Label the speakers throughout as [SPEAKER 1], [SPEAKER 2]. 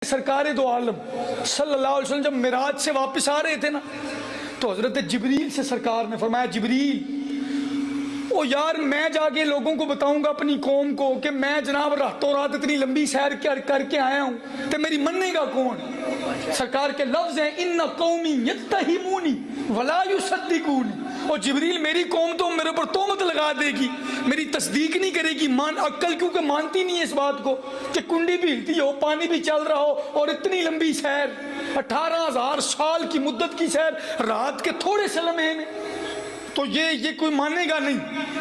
[SPEAKER 1] سرکار دو عالم صلی اللہ علیہ وسلم جب معراج سے واپس آ رہے تھے نا، تو حضرت جبریل سے سرکار نے فرمایا جبریل او یار میں جا کے لوگوں کو بتاؤں گا اپنی قوم کو کہ میں جناب راتوں رات اتنی لمبی سیر کر کے آیا ہوں، تو میری مننے گا کون؟ سرکار کے لفظ ہیں ان قومی یتہمونی ولا یصدقونی، اور جبریل میری قوم تو میرے پر تہمت لگا دے گی، میری تصدیق نہیں کرے گی، عقل کیونکہ مانتی نہیں ہے اس بات کو کہ کنڈی بھی ہلتی ہو، پانی بھی چل رہا ہو، اور اتنی لمبی سیر 18,000 سال کی مدت کی سیر رات کے تھوڑے سے لمحے میں، تو یہ کوئی مانے گا نہیں۔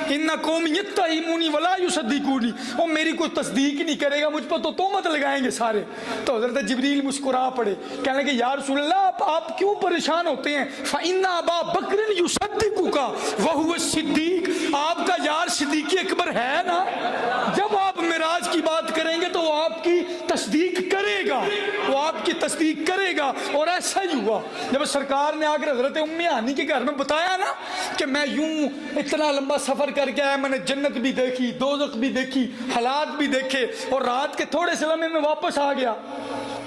[SPEAKER 1] ان قوم یتہمونی ولا یصدقونی، اور میری کوئی تصدیق نہیں کرے گا، مجھ پر تو تہمت لگائیں گے سارے۔ تو حضرت جبریل مسکرا پڑے، کہنے لگے یا رسول اللہ آپ کیوں پریشان ہوتے ہیں؟ فإن أبا بکر یصدقک وہو الصدیق، آپ کا یار صدیق اکبر ہے نا، جب آپ معراج کی بات کریں گے تو وہ آپ کی تصدیق کرے گا، وہ آپ کی تصدیق کرے گا۔ اور ایسا ہی ہوا، جب سرکار نے آ کر حضرت ام ہانی کے گھر میں بتایا نا کہ میں یوں اتنا لمبا سفر کر کے آیا، میں نے جنت بھی دیکھی، دوزخ بھی دیکھی، حالات بھی دیکھے، اور رات کے تھوڑے سے لمحے میں واپس آ گیا،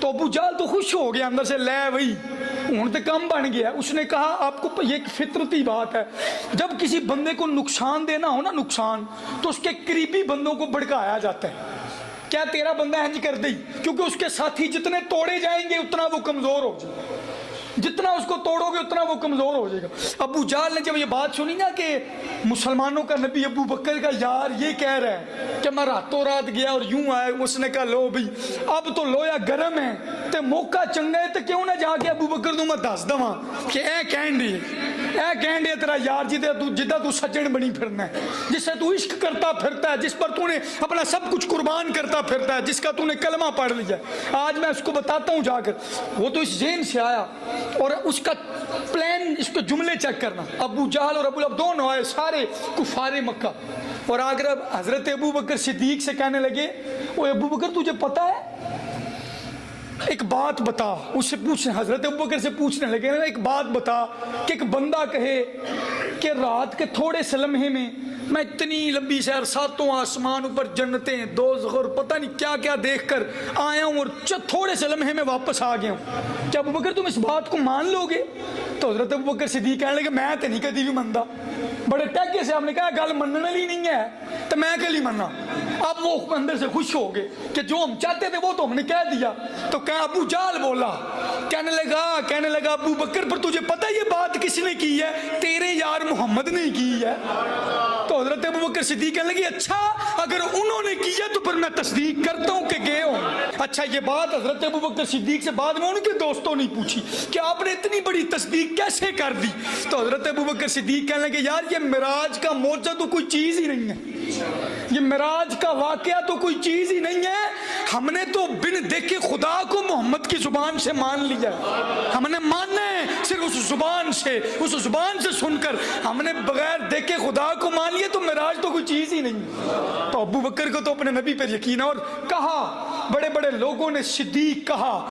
[SPEAKER 1] تو ابو جہل تو خوش ہو گیا اندر سے، لے وہی ہوں تو کم بن گیا۔ اس نے کہا آپ کو یہ ایک فطرتی بات ہے، جب کسی بندے کو نقصان دینا ہو نا، نقصان، تو اس کے قریبی بندوں کو بھڑکایا جاتا ہے، کیا تیرا بندہ ہنج کر دے، کیونکہ اس کے ساتھی جتنے توڑے جائیں گے اتنا وہ کمزور ہو جائے گا، جتنا اس کو توڑو گے اتنا وہ کمزور ہو جائے گا۔ ابو جہل نے جب یہ بات سنی نا کہ مسلمانوں کا نبی ابو بکر کا یار یہ کہہ رہا ہے کہ میں راتوں رات گیا اور یوں آیا، اس نے کہا لو بھئی اب تو لویا گرم ہے تے موقع چنگا ہے، تے کیوں نہ جا کے ابو بکر تو میں دس دواں کہ اے کہنڈے تیرا یار جدہ تو سجن بنی پھرنا ہے، جس سے تو عشق کرتا پھرتا ہے، جس پر تو نے اپنا سب کچھ قربان کرتا پھرتا ہے، جس کا تو نے کلمہ پڑھ لیا، آج میں اس کو بتاتا ہوں جا کر۔ وہ تو اس ذہن سے آیا، اور اس کا پلان، اس کے جملے چیک کرنا، ابو جہل اور ابو لہب دونوں آئے، سارے کفار مکہ، اور آگر حضرت ابو بکر صدیق سے کہنے لگے وہ ابو بکر تجھے پتا ہے، ایک بات بتا، اس سے پوچھنے، حضرت ابو بکر سے پوچھنے لگے ایک بات بتا کہ ایک بندہ کہے کہ رات کے تھوڑے سے لمحے میں میں اتنی لمبی سیر، ساتوں آسمان اوپر جنتیں، دوزخ اور پتہ نہیں کیا کیا دیکھ کر آیا ہوں، اور تھوڑے سے لمحے میں واپس آ گیا ہوں، کیا ابو بکر تم اس بات کو مان لو گے؟ تو حضرت ابو بکر صدیق کہنے لگے میں تو نہیں کدی بھی منتا، بڑے ٹیکے سے ہم نے کہا گل مننے والی نہیں ہے تو میں کلی مننا۔ اب وہ اندر سے خوش ہو گئے کہ جو ہم چاہتے تھے وہ تو ہم نے کہہ دیا۔ تو کہ ابو جہل بولا، کہنے لگا ابو بکر پر تجھے پتہ یہ بات کس نے کی ہے؟ تیرے یار محمد نے کی ہے۔ تو حضرت ابو بکر صدیق کہنے لگے اچھا اگر انہوں نے کی ہے تو پھر میں تصدیق کرتا ہوں کہ گئے ہوں۔ اچھا یہ بات حضرت ابو بکر صدیق سے بعد میں ان کے دوستوں نے پوچھی کہ آپ نے اتنی بڑی تصدیق کیسے کر دی؟ تو حضرت ابو بکر صدیق کہنے لگے یار یہ معراج کا معجزہ تو کوئی چیز ہی نہیں ہے، یہ معراج کا واقعہ تو کوئی چیز ہی نہیں ہے، ہم نے تو بن دیکھے خدا کو محمد کی زبان سے مان لیا، ہم نے ماننا ہے صرف اس زبان سے، اس زبان سے سن کر ہم نے بغیر دیکھے خدا کو مان لیا، تو معراج تو کوئی چیز ہی نہیں ہے۔ تو ابو بکر کو تو اپنے نبی پر یقین ہے، اور کہا بڑے بڑے لوگوں نے صدیق کہا۔